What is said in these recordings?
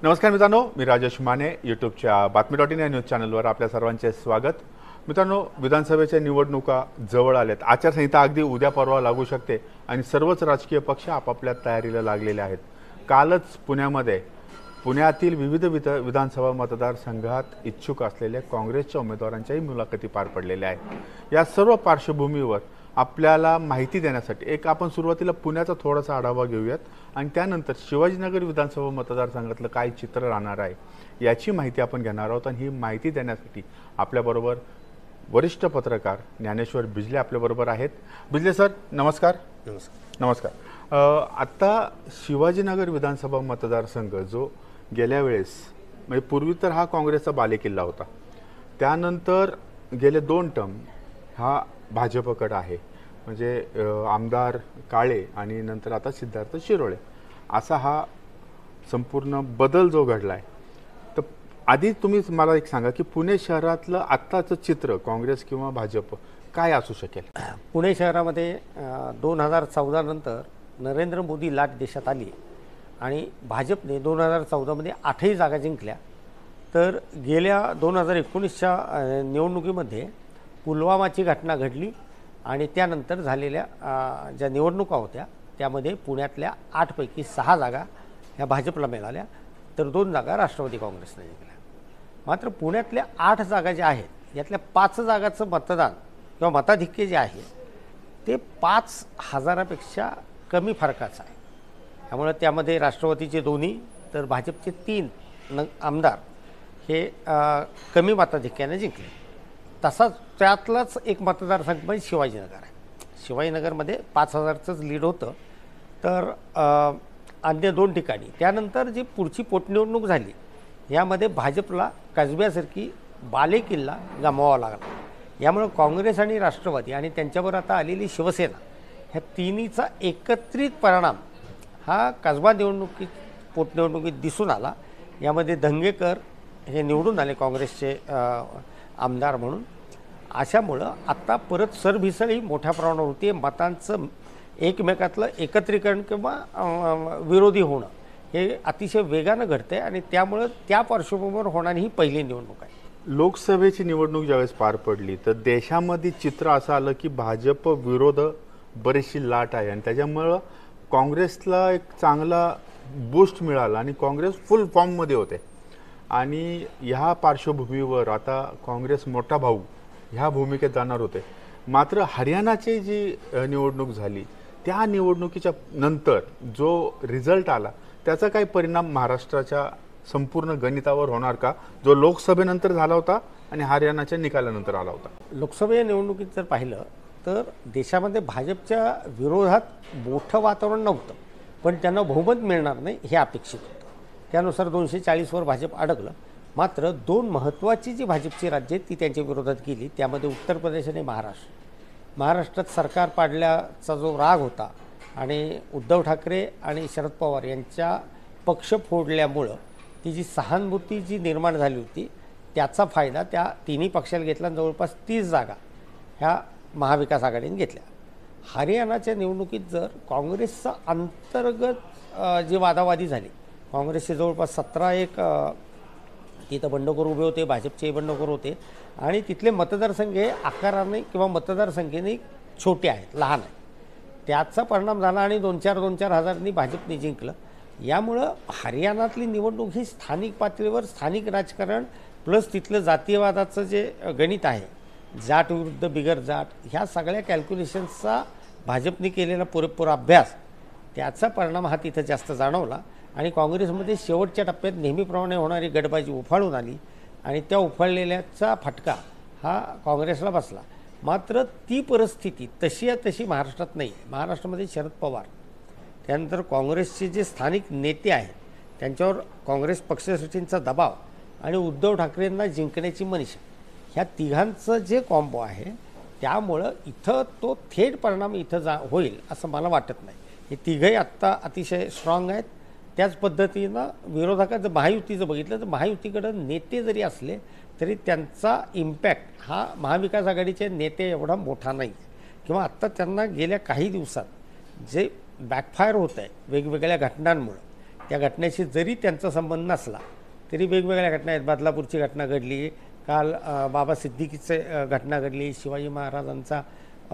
नमस्कार मित्रांनो, मी राजेश माने यूट्यूबच्या बातमी.इन या न्यूज चॅनलवर आपल्या सर्वांचे स्वागत। मित्रांनो, विधानसभेच्या निवडणुका जवळ आल्यात। आचारसंहिता अगदी उद्या परवा लागू शकते आणि सर्वच राजकीय पक्ष आपापल्या तयारीला लागलेले आहेत। कालच पुण्यातील विविध विधानसभा मतदारसंघात इच्छुक असलेल्या काँग्रेसच्या उमेदवारांच्याही मुलाखती पार पडलेल्या आहेत। या सर्व पार्श्वभूमीवर आपल्याला माहिती देण्यासाठी आपण सुरुवातीला पुण्याचा थोडासा आढावा घेऊयात आणि त्यानंतर शिवाजीनगर विधानसभा मतदारसंघातलं काय चित्र राहणार आहे याची माहिती आपण घेणार आहोत। आणि ही माहिती देण्यासाठी आपल्याबरोबर वरिष्ठ पत्रकार ज्ञानेश्वर बिजले आपल्याबरोबर आहेत। बिजले सर, नमस्कार। नमस्कार। आता शिवाजीनगर विधानसभा मतदारसंघ जो गेल्या वेळेस म्हणजे पूर्वी तर हा काँग्रेसचा बालेकिल्ला होता, त्यानंतर गेले 2 टर्म हा भाजपकडे आहे। म्हणजे आमदार काळे आणि नंतर आता सिद्धार्थ शिरोळे असा हा संपूर्ण बदल जो घडलाय। तर आधी तुम्ही मला एक सांगा की पुणे शहरातलं आत्ताचं चित्र काँग्रेस किंवा भाजप काय असू शकेल? पुणे शहरामध्ये 2014 नंतर नरेंद्र मोदी लाट देशात आली आणि भाजपने 2014 मध्ये 8ही जागा जिंकल्या। तर गेल्या 2019च्या निवडणुकीमध्ये पुलवामाची घटना घडली आणि त्यानंतर झालेल्या ज्या निवडणुका होत्या त्यामध्ये पुण्यातल्या 8 पैकी 6 जागा ह्या भाजपला मिळाल्या, तर 2 जागा राष्ट्रवादी काँग्रेसने जिंकल्या। मात्र पुण्यातल्या 8 जागा ज्या आहेत यातल्या 5 जागाचं मतदान किंवा मताधिक्य जे आहे ते 5,000पेक्षा कमी फरकाचं आहे। त्यामुळे त्यामध्ये राष्ट्रवादीचे 2 तर भाजपचे 3 आमदार हे कमी मताधिक्याने जिंकले। तसाच त्यातलाच एक मतदारसंघ म्हणजे शिवाजीनगर आहे। शिवाजीनगरमध्ये 5,000चंच लीड होतं। तर अन्य 2 ठिकाणी त्यानंतर जी पुढची पोटनिवडणूक झाली यामध्ये भाजपला कसब्यासारखी बालेकिल्ला गमवावा लागला। यामुळे काँग्रेस आणि राष्ट्रवादी आणि त्यांच्यावर आता आलेली शिवसेना ह्या तिन्हीचा एकत्रित परिणाम हा कसबा पोटनिवडणुकीत दिसून आला। यामध्ये दंगेकर हे निवडून आले काँग्रेसचे आमदार म्हणून। अशामुळं आता परत सरभिसळही मोठ्या प्रमाणावर होती। मतांचं एकमेकातलं एकत्रीकरण किंवा विरोधी होणं हे अतिशय वेगानं घडते आणि त्यामुळं त्या पार्श्वभूमीवर होणारी ही पहिली निवडणूक आहे। लोकसभेची निवडणूक ज्यावेळेस पार पडली तर देशामध्ये चित्र असं आलं की भाजप विरोध बरीचशी लाट आहे आणि त्याच्यामुळं काँग्रेसला एक चांगला बूस्ट मिळाला आणि काँग्रेस फुल फॉर्ममध्ये होते। आणि ह्या पार्श्वभूमीवर आता काँग्रेस मोठा भाऊ ह्या भूमिकेत जाणार होते। मात्र हरियाणाची जी निवडणूक झाली त्या निवडणुकीच्या नंतर जो रिझल्ट आला त्याचा काही परिणाम महाराष्ट्राच्या संपूर्ण गणितावर होणार का, जो लोकसभेनंतर झाला होता आणि हरियाणाच्या निकालानंतर आला होता? लोकसभा निवडणुकीत जर पाहिलं तर देशामध्ये भाजपच्या विरोधात मोठं वातावरण नव्हतं, पण त्यांना बहुमत मिळणार नाही हे अपेक्षित होतं। त्यानुसार 240वर भाजप अडकलं। मात्र 2 महत्त्वाची जी भाजपची राज्य आहेत ती त्यांच्या विरोधात गेली, त्यामध्ये उत्तर प्रदेश आणि महाराष्ट्रात सरकार पाडल्याचा जो राग होता आणि उद्धव ठाकरे आणि शरद पवार यांच्या पक्ष फोडल्यामुळं ती जी सहानुभूती जी निर्माण झाली होती त्याचा फायदा त्या तिन्ही पक्षाला घेतला आणि जवळपास 30 जागा ह्या महाविकास आघाडीने घेतल्या। हरियाणाच्या निवडणुकीत जर काँग्रेसचा अंतर्गत जी वादावादी झाली, काँग्रेसचे जवळपास 17 तिथं बंडखोर उभे होते, भाजपचे बंडखोर होते आणि तिथले मतदारसंघ हे आकाराने किंवा मतदारसंख्येने छोटे आहेत, लहान आहेत। त्याचा परिणाम झाला आणि 2-4 हजारांनी भाजपने जिंकलं। यामुळं हरियाणातली निवडणूक ही स्थानिक पातळीवर स्थानिक राजकारण प्लस तिथलं जातीयवादाचं जे गणित आहे, जाट विरुद्ध बिगर जाट, ह्या सगळ्या कॅल्क्युलेशन्सचा भाजपने केलेला पुरेपूर अभ्यास त्याचा परिणाम हा तिथं जास्त जाणवला आणि काँग्रेसमध्ये शेवटच्या टप्प्यात नेहमीप्रमाणे होणारी गडबाजी उफाळून आली आणि त्या उफाळलेल्याचा फटका हा काँग्रेसला बसला। मात्र ती परिस्थिती तशी महाराष्ट्रात नाही। महाराष्ट्रामध्ये शरद पवार, त्यानंतर काँग्रेसचे जे स्थानिक नेते आहेत त्यांच्यावर काँग्रेस पक्षश्रेष्ठींचा दबाव आणि उद्धव ठाकरेंना जिंकण्याची मनीषा, ह्या तिघांचं जे कॉम्बो आहे त्यामुळं इथं तो थेट परिणाम इथं होईल असं मला वाटत नाही। हे तिघंही आत्ता अतिशय स्ट्रॉंग आहेत। त्याच पद्धतीनं विरोधकाचं महायुतीचं बघितलं तर महायुतीकडं नेते जरी असले तरी त्यांचा इम्पॅक्ट हा महाविकास आघाडीचे नेते एवढा मोठा नाही किंवा आत्ता त्यांना गेल्या काही दिवसात जे बॅकफायर होत आहे वेगवेगळ्या घटनांमुळे त्या घटनेशी जरी त्यांचा संबंध नसला तरी वेगवेगळ्या घटना आहेत. बदलापूरची घटना घडली, काल बाबा सिद्दीकीचे घटना घडली, शिवाजी महाराजांचा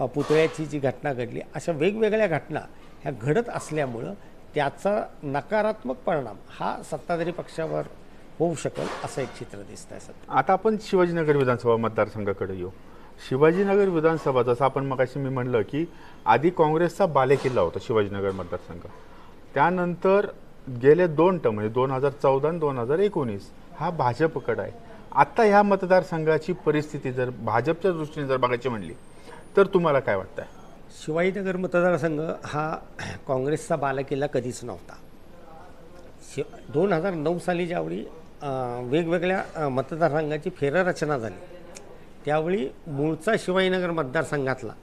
पुतळ्याची जी घटना घडली, अशा वेगवेगळ्या घटना ह्या घडत असल्यामुळं त्याचा नकारात्मक परिणाम हा सत्ताधारी पक्षावर होऊ शकेल असं एक चित्र दिसतंय सध्या. आता आपण शिवाजीनगर विधानसभा मतदारसंघाकडे येऊ. शिवाजीनगर विधानसभा, जसं आपण मगाशी मी म्हणलं की आधी काँग्रेसचा बालेकिल्ला होता शिवाजीनगर मतदारसंघ. त्यानंतर गेले 2 टर्म म्हणजे 2014 आणि 2019 हा भाजपकडे आहे. आता ह्या मतदारसंघाची परिस्थिती जर भाजपच्या दृष्टीने जर बघायची म्हणली तर तुम्हाला काय वाटतं? शिवाजीनगर मतदारसंघ हा काँग्रेसचा बालेकिल्ला कधीच नव्हता. 2009 साली ज्यावेळी वेगवेगळ्या मतदारसंघाची फेररचना झाली त्यावेळी मूळचा शिवाजीनगर मतदारसंघातला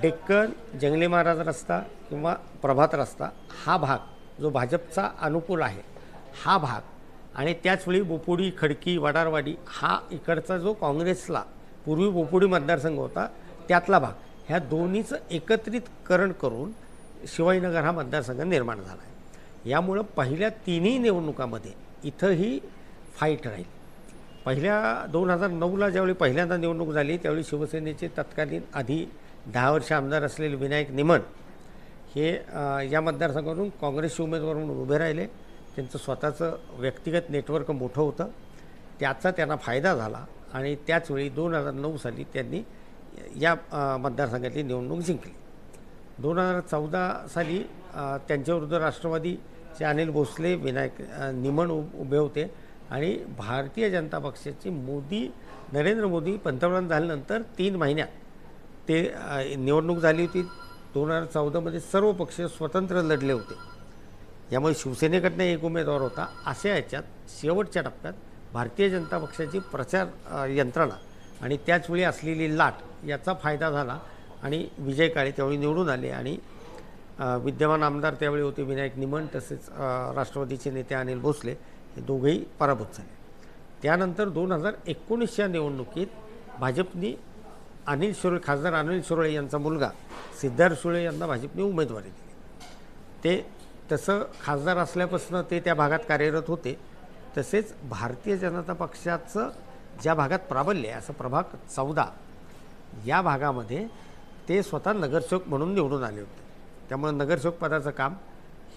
डेक्कन, जंगली महाराज रस्ता किंवा प्रभात रस्ता हा भाग जो भाजपचा अनुकूल आहे हा भाग, आणि त्याचवेळी बोपोडी, खडकी, वडारवाडी हा इकडचा जो काँग्रेसला पूर्वी बोपोडी मतदारसंघ होता त्यातला भाग, ह्या दोन्हीचं एकत्रितकरण करून शिवाजीनगर हा मतदारसंघ निर्माण झाला आहे. यामुळं पहिल्या 3ही निवडणुकामध्ये इथंही फाईट राहील. पहिल्या 2009ला ज्यावेळी पहिल्यांदा निवडणूक झाली त्यावेळी शिवसेनेचे तत्कालीन आधी 10 वर्ष आमदार असलेले विनायक निमण हे या मतदारसंघातून काँग्रेसचे उमेदवार म्हणून उभे राहिले. त्यांचं स्वतःचं व्यक्तिगत नेटवर्क मोठं होतं, त्याचा त्यांना फायदा झाला आणि त्याचवेळी 2009 साली त्यांनी या मतदारसंघातली निवडणूक जिंकली. 2014 साली त्यांच्याविरुद्ध राष्ट्रवादीचे अनिल भोसले, विनायक निमण उभे होते आणि भारतीय जनता पक्षाची नरेंद्र मोदी पंतप्रधान झाल्यानंतर 3 महिन्यात ते निवडणूक झाली होती. 2014मध्ये सर्व पक्ष स्वतंत्र लढले होते. यामुळे शिवसेनेकडनं एक उमेदवार होता. अशा याच्यात शेवटच्या टप्प्यात भारतीय जनता पक्षाची प्रचार यंत्रणा आणि त्याचवेळी असलेली लाट याचा फायदा झाला आणि विजय काळे त्यावेळी निवडून आले आणि विद्यमान आमदार त्यावेळी होते विनायक निमण, तसेच राष्ट्रवादीचे नेते अनिल भोसले हे दोघेही पराभूत झाले. त्यानंतर 2019च्या निवडणुकीत भाजपनी खासदार अनिल शिरोळे यांचा मुलगा सिद्धार्थ शिरोळे यांना भाजपने उमेदवारी दिली. ते तसं खासदार असल्यापासून ते त्या भागात कार्यरत होते. तसेच भारतीय जनता पक्षाचं ज्या भागात प्राबल्य आहे असं प्रभाग 14 या भागामध्ये ते स्वतः नगरसेवक म्हणून निवडून आले होते. त्यामुळे नगरसेवक पदाचं काम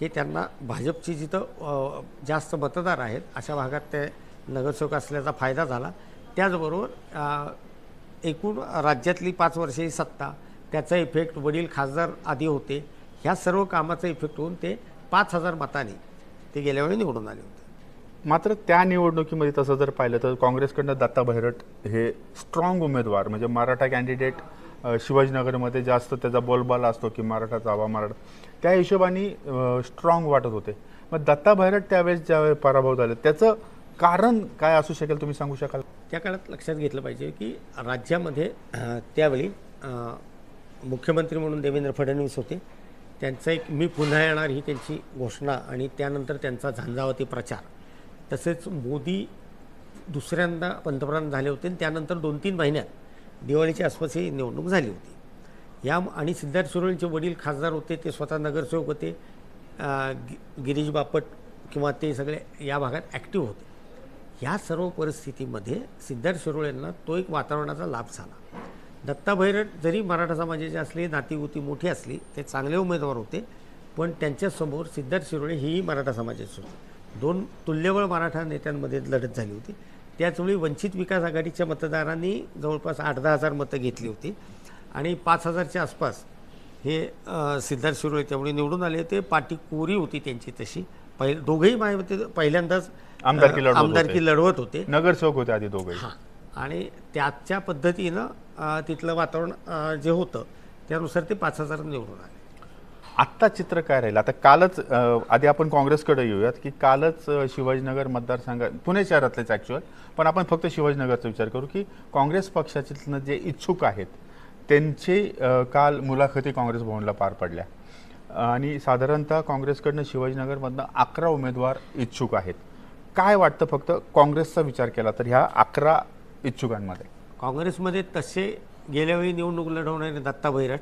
हे त्यांना भाजपची जिथं जास्त मतदार आहेत अशा भागात ते नगरसेवक असल्याचा फायदा झाला. त्याचबरोबर एकूण राज्यातली 5 वर्षाची सत्ता, त्याचा इफेक्ट, वडील खासदार आधी होते, ह्या सर्व कामाचा इफेक्ट होऊन ते 5,000 मतांनी ते गेल्यावेळी निवडून आले होते. मात्र त्या निवडणुकीमध्ये तसं जर पाहिलं तर काँग्रेसकडनं दत्ता भैरट हे स्ट्रॉंग उमेदवार, म्हणजे मराठा कॅन्डिडेट शिवाजीनगरमध्ये जास्त त्याचा बोलबाला असतो की मराठाचा हवा मराठा, त्या हिशोबाने स्ट्रॉंग वाटत होते. मग दत्ता भैरट त्यावेळेस ज्यावेळेस पराभव झाले त्याचं कारण काय असू शकेल, तुम्ही सांगू शकाल? त्या काळात लक्षात घेतलं पाहिजे की राज्यामध्ये त्यावेळी मुख्यमंत्री म्हणून देवेंद्र फडणवीस होते. त्यांचं एक मी पुन्हा येणार ही त्यांची घोषणा आणि त्यानंतर त्यांचा झंझावाती प्रचार, तसेच मोदी दुसऱ्यांदा पंतप्रधान झाले होते आणि त्यानंतर 2-3 महिन्यात दिवाळीच्या आसपास ही निवडणूक झाली होती. आणि सिद्धार्थ शिरोळेंचे वडील खासदार होते, ते स्वतः नगरसेवक होते. गिरीश बापट किंवा ते सगळे या भागात ॲक्टिव्ह होते. ह्या सर्व परिस्थितीमध्ये सिद्धार्थ शिरोळेंना तो एक वातावरणाचा लाभ झाला. दत्ता भैरट जरी मराठा समाजाचे असले, नातीगोती मोठी असली, ते चांगले उमेदवार होते, पण त्यांच्यासमोर सिद्धार्थ शिरोळे हेही मराठा समाजाचे होते. 2 तुल्यबळ मराठा नेत्यांमध्ये लढत झाली होती. त्याचवेळी वंचित विकास आघाडीच्या मतदारांनी जवळपास 8-10 हजार मतं घेतली होती आणि 5,000च्या आसपास हे सिद्धार्थ शिरोळे त्यावेळी निवडून आले होते. पार्टी कोरी होती त्यांची तशी. दोघेही माझ्या पहिल्यांदाच आमदारकी लढवत होते, नगरसेवक होते आधी दोघे. हां, आणि त्याच्या पद्धतीनं तिथलं वातावरण जे होतं त्यानुसार ते 5,000 निवडून आले. आत्ता चित्र काय राहील? आता कालच आधी आपण काँग्रेसकडे येऊयात की कालच शिवाजीनगर मतदारसंघात, पुणे शहरातलेच ॲक्च्युअल, पण आपण फक्त शिवाजीनगरचा विचार करू की काँग्रेस पक्षाचे जे इच्छुक आहेत त्यांची काल मुलाखती काँग्रेस भवनला पार पडल्या आणि साधारणतः काँग्रेसकडनं शिवाजीनगरमधनं 11 उमेदवार इच्छुक आहेत. काय वाटतं फक्त काँग्रेसचा विचार केला तर ह्या 11 इच्छुकांमध्ये? काँग्रेसमध्ये तसे गेल्यावेळी निवडणूक लढवणारे दत्ता भैरट,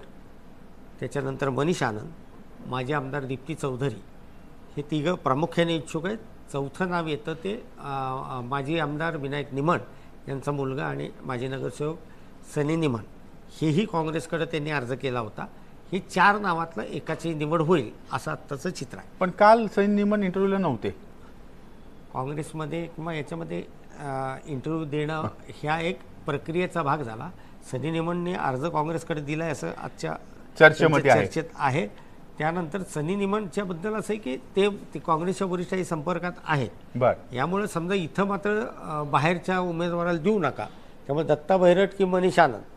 त्याच्यानंतर मनीष आनंद, माजी आमदार दीप्ती चौधरी, हे तिघं प्रामुख्याने इच्छुक आहेत. चौथं नाव येतं ते माजी आमदार विनायक निमण यांचा मुलगा आणि माजी नगरसेवक सनी निमण, हेही काँग्रेसकडे त्यांनी अर्ज केला होता. हे 4 नावातलं एकाची निवड होईल असं आत्ताचं चित्र आहे. पण काल सैन निमन इंटरव्ह्यूला नव्हते काँग्रेसमध्ये किंवा याच्यामध्ये इंटरव्ह्यू देणं ह्या एक प्रक्रियेचा भाग झाला. सनी निमणने अर्ज काँग्रेसकडे दिला आहे असं आजच्या चर्चेमध्ये आहे. चर्चेत आहे. त्यानंतर सनी निमणच्या बद्दल असं आहे की ते काँग्रेसच्या वरिष्ठांशी संपर्कात आहेत. बरं, यामुळे समजा इथं मात्र बाहेरच्या उमेदवाराला देऊ नका. त्यामुळे दत्ता बैरट की मनीष आनंद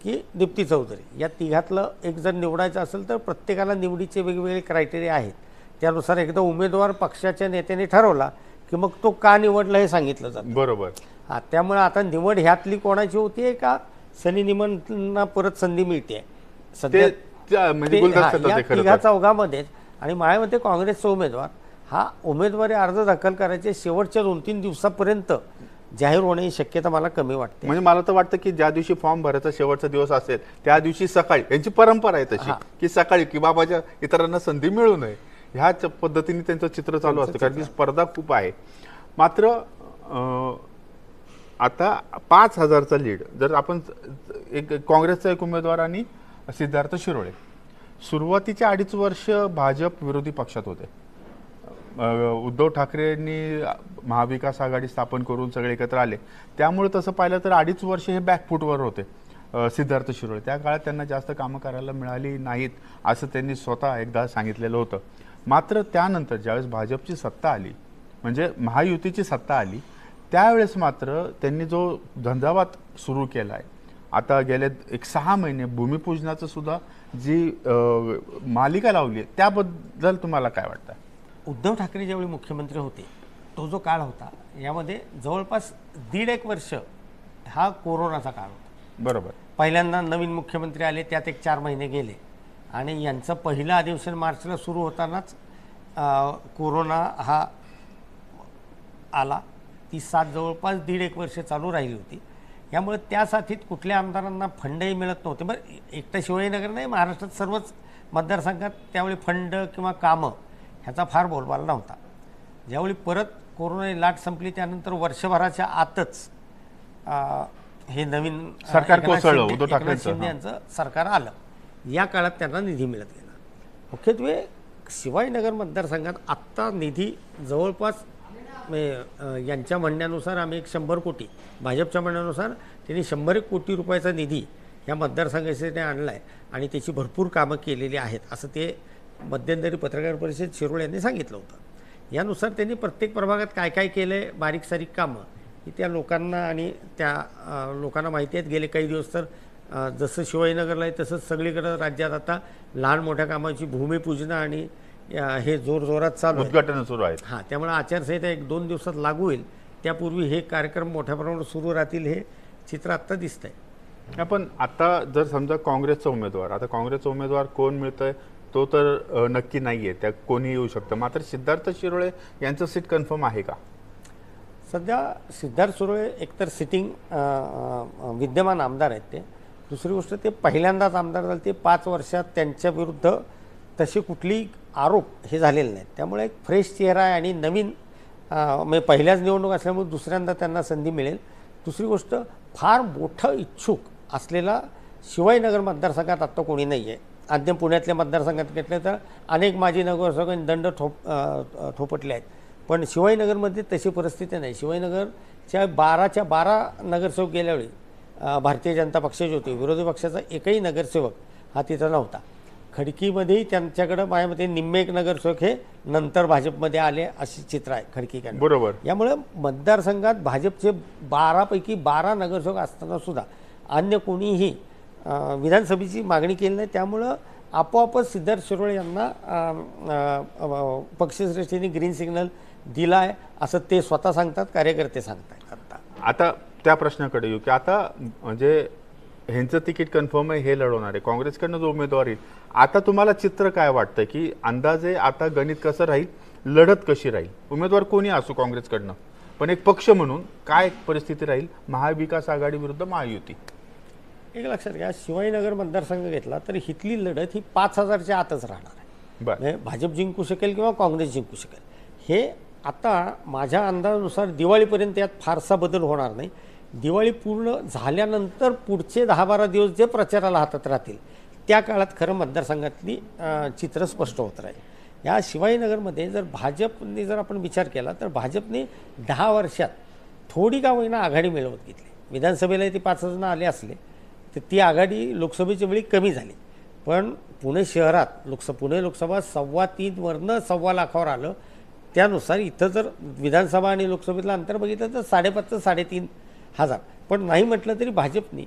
की दीप्ती चौधरी या तिघातलं एक जर निवडायचं असेल तर प्रत्येकाला निवडीचे वेगवेगळे क्रायटेरिया आहेत. त्यानुसार एकदा उमेदवार पक्षाच्या नेत्याने ठरवला की मग तो का निवडला हे सांगितलं जातं. बरोबर. हां, त्यामुळे आता निवड ह्यातली कोणाची होती आहे का सनी निमणना परत संधी मिळते सध्या म्हणजे गुलदस्त्यात या होते खरं तिघा तर. चौघांमध्ये. आणि माझ्या मते काँग्रेसचा उमेदवार हा उमेदवारी अर्ज दाखल करायचे शेवटच्या 2-3 दिवसापर्यंत जाहीर होण्याची शक्यता मला कमी वाटते. म्हणजे मला तर वाटतं की ज्या दिवशी फॉर्म भरायचा शेवटचा दिवस असेल त्या दिवशी सकाळी, यांची परंपरा आहे तशी की सकाळी की बाबाच्या इतरांना संधी मिळू नये ह्याच पद्धतीने त्यांचं चित्र चालू असतं, कारण की स्पर्धा खूप आहे. मात्र आता 5,000चा लीड जर आपण एक काँग्रेसचा एक उमेदवार आणि सिद्धार्थ शिरोळे सुरुवातीचे 2.5 वर्ष भाजप विरोधी पक्षात होते. उद्धव ठाकरेंनी महाविकास आघाडी स्थापन करून सगळे एकत्र आले, त्यामुळे तसं पाहिलं तर 2.5 वर्ष हे बॅकफूटवर होते सिद्धार्थ शिरोळे. त्या काळात त्यांना जास्त कामं करायला मिळाली नाहीत असं त्यांनी स्वतः एकदा सांगितलेलं होतं. मात्र त्यानंतर ज्यावेळेस भाजपची सत्ता आली, म्हणजे महायुतीची सत्ता आली, त्यावेळेस मात्र त्यांनी जो झंझावात सुरू केला आहे, आता गेले 6 महिने भूमिपूजनाचं सुद्धा जी मालिका लावली आहे, त्याबद्दल तुम्हाला काय वाटतं? उद्धव ठाकरे ज्यावेळी मुख्यमंत्री होते तो जो काळ होता यामध्ये जवळपास 1.5 वर्ष हा कोरोनाचा काळ होता. बरोबर. पहिल्यांदा नवीन मुख्यमंत्री आले, त्यात एक 4 महिने गेले आणि यांचं पहिलं अधिवेशन मार्चला सुरू होतानाच कोरोना हा आला. ती साथ जवळपास 1.5 वर्ष चालू राहिली होती. यामुळे त्या साथीत कुठल्या आमदारांना फंडही मिळत नव्हते. बरं, एकटं शिवाजीनगर नाही, महाराष्ट्रात सर्वच मतदारसंघात त्यावेळी फंड किंवा कामं ह्याचा फार बोलबाला नव्हता. ज्यावेळी परत कोरोनाची लाट संपली त्यानंतर वर्षभराच्या आतच हे नवीन सरकार कोसळलं, उद्धव एकनाथ ठाकरेंचं. शिंदे यांचं सरकार आलं. या काळात त्यांना निधी मिळत गेला. मुख्यत्वे शिवाजीनगर मतदारसंघात आत्ता निधी जवळपास यांच्या म्हणण्यानुसार आम्ही 100 कोटी, भाजपच्या म्हणण्यानुसार त्यांनी 100 कोटी रुपयाचा निधी या मतदारसंघासाठी आणला आहे आणि त्याची भरपूर कामं केलेली आहेत असं ते मध्यंतरी पत्रकार परिषद शिरोळे यांनी सांगितलं होतं. यानुसार त्यांनी प्रत्येक प्रभागात काय काय केलं आहे, बारीक सारीक कामं ही त्या लोकांना आणि त्या लोकांना माहिती आहेत. गेले काही दिवस तर जसं शिवाजीनगरला आहे तसंच सगळीकडं राज्यात आता लहान मोठ्या कामाची भूमिपूजन आणि हे जोरजोरात चालू आहे, उद्घाटन सुरू आहेत. हां, त्यामुळे आचारसंहिता 1-2 दिवसात लागू होईल. त्यापूर्वी हे कार्यक्रम मोठ्या प्रमाणावर सुरू राहतील हे चित्र आत्ता दिसतंय. पण आता जर समजा काँग्रेसचा उमेदवार, आता काँग्रेसचा उमेदवार कोण मिळतंय तो तर नक्की नाहीये, त्या कोणी येऊ शकतं. मात्र सिद्धार्थ शिरोळे यांचं सीट कन्फर्म आहे का? सध्या सिद्धार्थ शिरोळे एकतर सिटिंग विद्यमान आमदार आहेत ते. दुसरी गोष्ट ते पहिल्यांदाच आमदार झाले. ते 5 वर्षात त्यांच्या विरुद्ध तशी कुठली आरोप हे झालेले नाहीत. त्यामुळे एक फ्रेश चेहरा आहे आणि नवीन म्हणजे पहिल्याच निवडणूक असल्यामुळे दुसऱ्यांदा त्यांना संधी मिळेल. दुसरी गोष्ट फार मोठं इच्छुक असलेला शिवाजीनगर मतदारसंघात आत्ता कोणी नाही आहे. आद्य पुण्यातल्या मतदारसंघात घेतले तर अनेक माजी नगरसेवकांनी दंड थोपटले आहेत, पण शिवाजीनगरमध्ये तशी परिस्थिती नाही. शिवाजीनगरच्या 12च्या 12 नगरसेवक गेल्यावेळी भारतीय जनता पक्षाचे होते. विरोधी पक्षाचा एकही नगरसेवक हा तिथं नव्हता. खडकीमध्येही त्यांच्याकडं माझ्यामध्ये निम्मे एक नगरसेवक हे नंतर भाजपमध्ये आले अशी चित्र आहे खडकीकडे. बरोबर. यामुळे मतदारसंघात भाजपचे 12 पैकी 12 नगरसेवक असताना सुद्धा अन्य कोणीही विधानसभेची मागणी केली नाही. त्यामुळं आपोआपच सिद्धार्थ शिरोळे यांना पक्षश्रेष्ठींनी ग्रीन सिग्नल दिला आहे असं ते स्वतः सांगतात, कार्यकर्ते सांगतात. आता त्या प्रश्नाकडे येऊ की आता म्हणजे ह्यांचं तिकीट कन्फर्म आहे, हे लढवणार आहे काँग्रेसकडनं जो उमेदवार येईल. आता तुम्हाला चित्र काय वाटतं की अंदाजे आता गणित कसं राहील, लढत कशी राहील, उमेदवार कोणी असो काँग्रेसकडनं, पण एक पक्ष म्हणून काय परिस्थिती राहील महाविकास आघाडी विरुद्ध महायुती? एक लक्षात घ्या, शिवाजीनगर मतदारसंघ घेतला तर इथली लढत ही 5,000च्या आतच राहणार आहे. बरं. म्हणजे भाजप जिंकू शकेल किंवा काँग्रेस जिंकू शकेल. हे आता माझ्या अंदाजानुसार दिवाळीपर्यंत यात फारसा बदल होणार नाही. दिवाळी पूर्ण झाल्यानंतर पुढचे 10-12 दिवस जे प्रचाराला हातात राहतील त्या काळात खरं मतदारसंघातली चित्र स्पष्ट होत राहील. या शिवाजीनगरमध्ये जर भाजपने जर आपण विचार केला तर भाजपने 10 वर्षात थोडी का होईना आघाडी मिळवत घेतली. विधानसभेला ते 5 जण आले असले तर ती आघाडी लोकसभेच्या वेळी कमी झाली. पण पुणे शहरात पुणे लोकसभा 3.25 वरनं 1.25 लाखावर आलं. त्यानुसार इथं जर विधानसभा आणि लोकसभेतलं अंतर बघितलं तर 5.5 ते 3.5 हजार. पण नाही म्हटलं तरी भाजपने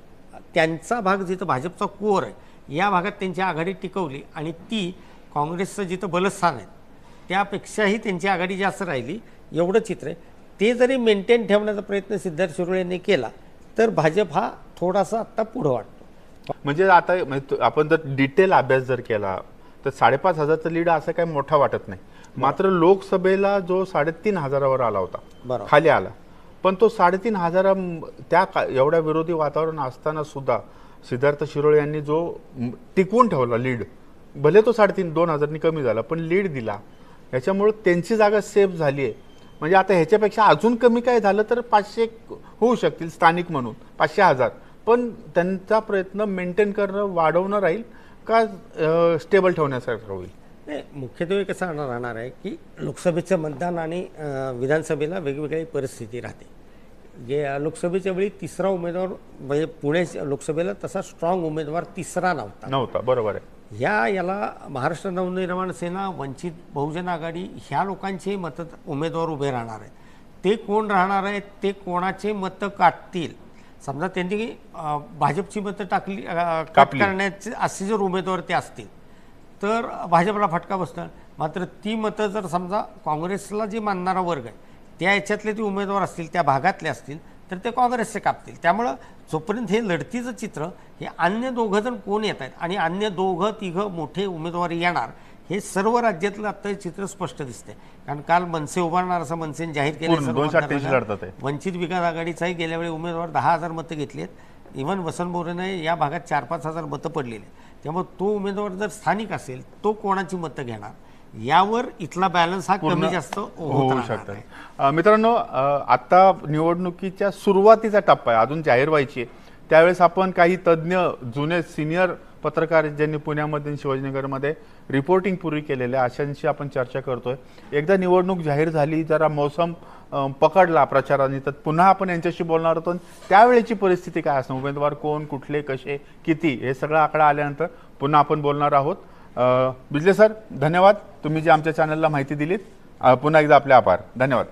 त्यांचा भाग जिथं भाजपचा कोर आहे या भागात त्यांची आघाडी टिकवली आणि ती काँग्रेसचं जिथं बलस्थान आहे त्यापेक्षाही त्यांची आघाडी जास्त राहिली. एवढं चित्र आहे. ते जरी मेंटेन ठेवण्याचा प्रयत्न सिद्धार्थ शिरोळे यांनी केला तर भाजप हा थोडासा आत्ता पुढं वाटतो. म्हणजे आता आपण जर डिटेल अभ्यास जर केला तर 5,500चा लीड असं काही मोठा वाटत नाही. मात्र लोकसभेला जो 3,500वर आला होता, बरोबर. खाली आला, पण तो 3,500 त्या एवढ्या विरोधी वातावरण असताना सुद्धा सिद्धार्थ शिरोळे यांनी जो टिकवून ठेवला लीड, भले तो 2,500 कमी झाला पण लीड दिला, याच्यामुळे त्यांची जागा सेफ झाली आहे. म्हणजे आता ह्याच्यापेक्षा अजून कमी काय झालं तर 500 होऊ शकतील स्थानिक म्हणून, 500,000, पण त्यांचा प्रयत्न मेंटेन करणं, वाढवणं राहील का स्टेबल ठेवण्यासारखं होईल? नाही, मुख्यत्वे कसं राहणार आहे की लोकसभेचं मतदान आणि विधानसभेला वेगवेगळी परिस्थिती राहते. जे लोकसभेच्या वेळी तिसरा उमेदवार म्हणजे पुणे लोकसभेला तसा स्ट्रॉंग उमेदवार तिसरा नव्हता. बरोबर आहे. याला महाराष्ट्र नवनिर्माण सेना, वंचित बहुजन आघाडी ह्या लोकांचे उमेदवार उभे राहणार आहेत. ते कोण राहणार आहेत, ते कोणाचे मतं काटतील. समजा त्यांनी भाजपची मतं कट करण्याचे असे जर उमेदवार ते असतील तर भाजपला फटका बसणार. मात्र ती मतं जर समजा काँग्रेसला जे मानणारा वर्ग आहे त्या याच्यातले ते उमेदवार असतील, त्या भागातले असतील तर ते काँग्रेसचे कापतील. त्यामुळं जोपर्यंत हे लढतीचं चित्र हे अन्य दोघं जण कोण येत आहेत आणि अन्य 2-3 मोठे उमेदवार येणार हे सर्व राज्यातलं आत्ता चित्र स्पष्ट दिसते. कारण काल मनसे उभारणार असं मनसेने जाहीर केलं. वंचित विकास आघाडीचाही गेल्या वेळी उमेदवार 10,000 मतं घेतली आहेत. इव्हन वसंत मोरेने या भागात 4-5 हजार मतं पडलेली आहेत. त्यामुळे तो उमेदवार जर स्थानिक असेल तो कोणाची मतं घेणार यावर इथला बॅलन्स हा कमी जास्त होऊ शकतो. मित्रांनो, आता निवडणुकीच्या सुरुवातीचा टप्पा आहे, अजून जाहीर व्हायची. त्यावेळेस आपण काही तज्ज्ञ, जुने सिनियर पत्रकार ज्यांनी पुण्यामध्ये शिवाजीनगरमध्ये रिपोर्टिंग पूर्वी केलेले अशांशी आपण चर्चा करतोय. एकदा निवडणूक जाहीर झाली, जरा मौसम पकडला प्रचाराने, तर पुन्हा आपण यांच्याशी बोलणार होतो. त्यावेळेची परिस्थिती काय असणार, उमेदवार कोण, कुठले, कसे, किती, हे सगळं आकडा आल्यानंतर पुन्हा आपण बोलणार आहोत. बिजले सर, धन्यवाद. तुम्ही जी आमच्या चॅनलला माहिती दिलीत, पुन्हा एकदा आपले आभार. धन्यवाद.